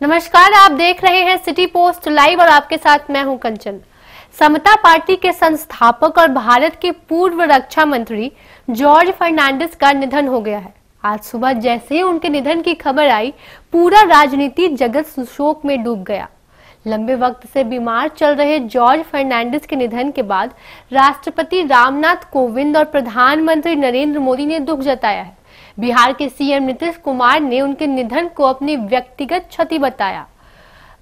नमस्कार, आप देख रहे हैं सिटी पोस्ट लाइव और आपके साथ मैं हूं कंचन। समता पार्टी के संस्थापक और भारत के पूर्व रक्षा मंत्री जॉर्ज फर्नांडिस का निधन हो गया है। आज सुबह जैसे ही उनके निधन की खबर आई, पूरा राजनीति जगत शोक में डूब गया। लंबे वक्त से बीमार चल रहे जॉर्ज फर्नांडिस के निधन के बाद राष्ट्रपति रामनाथ कोविंद और प्रधानमंत्री नरेंद्र मोदी ने दुख जताया है। बिहार के सीएम नीतीश कुमार ने उनके निधन को अपनी व्यक्तिगत क्षति बताया।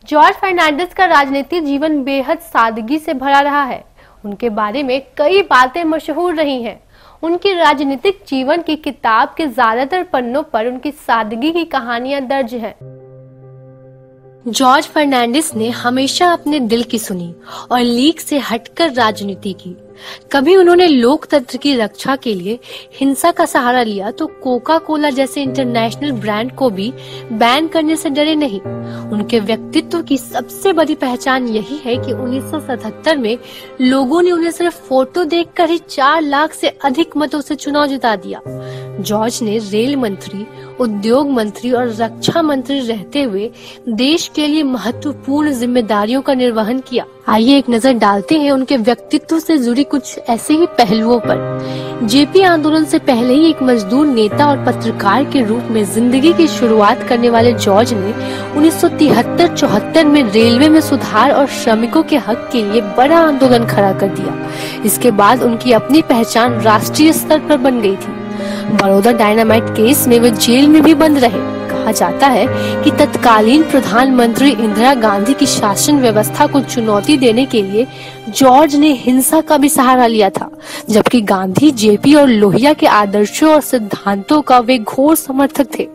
जॉर्ज फर्नांडिस का राजनीतिक जीवन बेहद सादगी से भरा रहा है। उनके बारे में कई बातें मशहूर रही हैं। उनकी राजनीतिक जीवन की किताब के ज्यादातर पन्नों पर उनकी सादगी की कहानियां दर्ज हैं। जॉर्ज फर्नांडिस ने हमेशा अपने दिल की सुनी और लीक से हटकर राजनीति की। कभी उन्होंने लोकतंत्र की रक्षा के लिए हिंसा का सहारा लिया तो कोका कोला जैसे इंटरनेशनल ब्रांड को भी बैन करने से डरे नहीं। उनके व्यक्तित्व की सबसे बड़ी पहचान यही है कि 1977 में लोगों ने उन्हें सिर्फ फोटो देखकर ही 4 लाख से अधिक मतों से चुनाव जिता दिया। जॉर्ज ने रेल मंत्री, उद्योग मंत्री और रक्षा मंत्री रहते हुए देश के लिए महत्वपूर्ण जिम्मेदारियों का निर्वहन किया। आइए एक नजर डालते हैं उनके व्यक्तित्व से जुड़ी कुछ ऐसे ही पहलुओं पर। जेपी आंदोलन से पहले ही एक मजदूर नेता और पत्रकार के रूप में जिंदगी की शुरुआत करने वाले जॉर्ज ने 1973-74 में रेलवे में सुधार और श्रमिकों के हक के लिए बड़ा आंदोलन खड़ा कर दिया। इसके बाद उनकी अपनी पहचान राष्ट्रीय स्तर पर बन गई थी। बड़ौदा डायनामाइट केस में वे जेल में भी बंद रहे। कहा जाता है कि तत्कालीन प्रधानमंत्री इंदिरा गांधी की शासन व्यवस्था को चुनौती देने के लिए जॉर्ज ने हिंसा का भी सहारा लिया था, जबकि गांधी, जेपी और लोहिया के आदर्शों और सिद्धांतों का वे घोर समर्थक थे।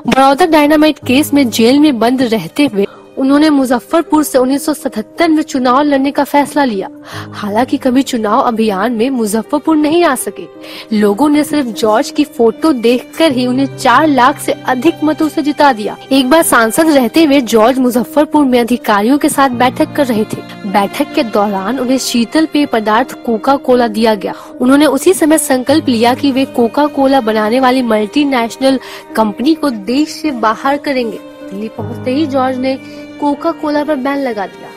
बड़ौदा डायनामाइट केस में जेल में बंद रहते हुए उन्होंने मुजफ्फरपुर से 1977 में चुनाव लड़ने का फैसला लिया। हालांकि कभी चुनाव अभियान में मुजफ्फरपुर नहीं आ सके। लोगों ने सिर्फ जॉर्ज की फोटो देखकर ही उन्हें 4 लाख से अधिक मतों से जिता दिया। एक बार सांसद रहते हुए जॉर्ज मुजफ्फरपुर में अधिकारियों के साथ बैठक कर रहे थे। बैठक के दौरान उन्हें शीतल पेय पदार्थ कोका कोला दिया गया। उन्होंने उसी समय संकल्प लिया कि वे कोका कोला बनाने वाली मल्टीनेशनल कंपनी को देश से बाहर करेंगे। दिल्ली पहुंचते ही जॉर्ज ने कोका कोला पर बैन लगा दिया।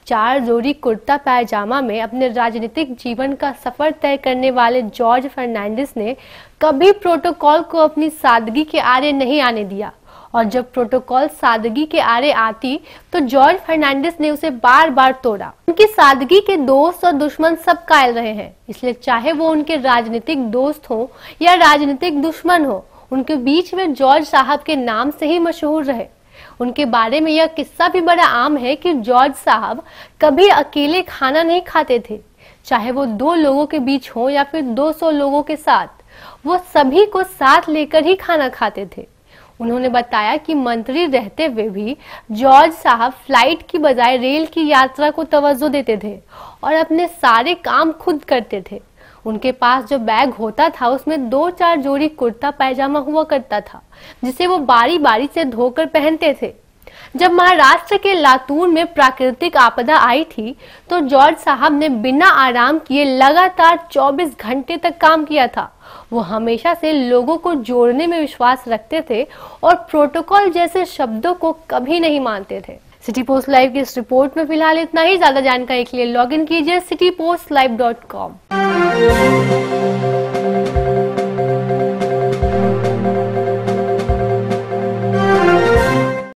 4 जोड़ी कुर्ता पैजामा में अपने राजनीतिक जीवन का सफर तय करने वाले जॉर्ज फर्नांडिस ने कभी प्रोटोकॉल को अपनी सादगी के आरे नहीं आने दिया, और जब प्रोटोकॉल सादगी के आरे आती तो जॉर्ज फर्नांडिस ने उसे बार बार तोड़ा। उनकी सादगी के दोस्त और दुश्मन सब कायल रहे हैं, इसलिए चाहे वो उनके राजनीतिक दोस्त हो या राजनीतिक दुश्मन हो, उनके बीच में जॉर्ज साहब के नाम से ही मशहूर रहे। उनके बारे में यह किस्सा भी बड़ा आम है कि जॉर्ज साहब कभी अकेले खाना नहीं खाते थे, चाहे वो 2 लोगों के बीच हो या फिर 200 लोगों के साथ, वो सभी को साथ लेकर ही खाना खाते थे। उन्होंने बताया कि मंत्री रहते हुए भी जॉर्ज साहब फ्लाइट की बजाय रेल की यात्रा को तवज्जो देते थे और अपने सारे काम खुद करते थे। उनके पास जो बैग होता था उसमें 2-4 जोड़ी कुर्ता पैजामा हुआ करता था, जिसे वो बारी बारी से धोकर पहनते थे। जब महाराष्ट्र के लातूर में प्राकृतिक आपदा आई थी तो जॉर्ज साहब ने बिना आराम किए लगातार 24 घंटे तक काम किया था। वो हमेशा से लोगों को जोड़ने में विश्वास रखते थे और प्रोटोकॉल जैसे शब्दों को कभी नहीं मानते थे। सिटी पोस्ट लाइव की इस रिपोर्ट में फिलहाल इतना ही। ज्यादा जानकारी के लिए लॉग इन कीजिए citypostlive.com।